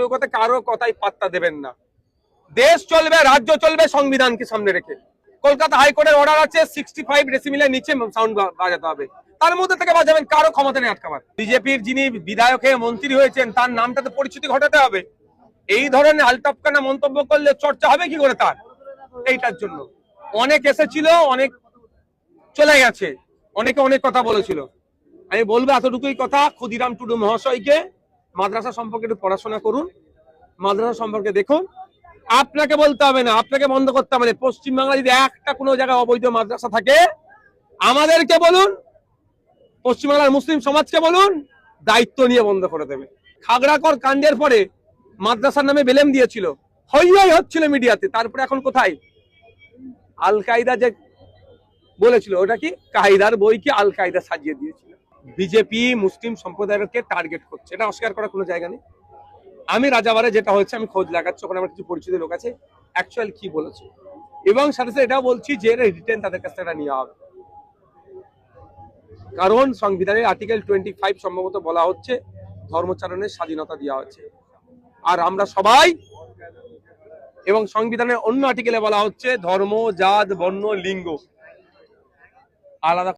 এতটুকু কথা, কারো কথাই পাত্তা দেবেন না। দেশ চলবে, রাজ্য চলবে সংবিধানকে সামনে রেখে। কলকাতা হাইকোর্টের অর্ডার আছে 65 ডেসিমিলের নিচে সাউন্ড বাজাতে হবে, তার মধ্যে থেকে বাজাবেন, কারো ক্ষমতা নেই আটকাবার। বিজেপির যিনি বিধায়ক হয়ে মন্ত্রী হয়েছেন তার নামটাতে পরিচিতি ঘটাতে হবে। এই ধরনের আলটাপকানা মন্তব্য করলে চর্চা হবে কি করে তার? এইটার জন্য অনেক এসেছিল, অনেক চলে গেছে, অনেকে অনেক কথা বলেছিল। আমি বলবো এতটুকুই কথা, ক্ষুদিরাম টুডু মহাশয়কে মাদ্রাসা সম্পর্কে একটু পড়াশোনা করুন, মাদ্রাসা সম্পর্কে দেখুন। আপনাকে বলতে হবে না, আপনাকে বন্ধ করতে হবে। পশ্চিমবাংলা যদি একটা কোনো জায়গায় অবৈধ মাদ্রাসা থাকে আমাদেরকে বলুন, পশ্চিমবাংলার মুসলিম সমাজকে বলুন, দায়িত্ব নিয়ে বন্ধ করে দেবে। খাগড়াকর কাণ্ডের পরে মাদ্রাসার নামে বেলেম দিয়েছিল, হই হচ্ছিল মিডিয়াতে, তারপরে এখন কোথায়? আল কায়দা যে বলেছিল, ওটা কি কায়দার বই কি আল কায়দা সাজিয়ে দিয়েছিল। বিজেপি মুসলিম সম্প্রদায়কে টার্গেট করছে, এটা অস্বীকার করার কোনো জায়গা নেই। আমি রাজাবারে যেটা হয়েছে আমি খোঁজ লাগাচ্ছি, ওখানে আমার কিছু পরিচিত লোক আছে, অ্যাকচুয়াল কি বলেছে, এবং সাথে সাথে এটাও বলছি যে রিটেন তাদের কাছ থেকে নেওয়া হবে। কারণ সংবিধানের আর্টিকেল 25 সম্ভবত বলা হচ্ছে ধর্মচারণের স্বাধীনতা দেওয়া হচ্ছে, আর আমরা সবাই, এবং সংবিধানের অন্য আর্টিকেলে বলা হচ্ছে ধর্ম, জাত, বর্ণ, লিঙ্গ আলাদা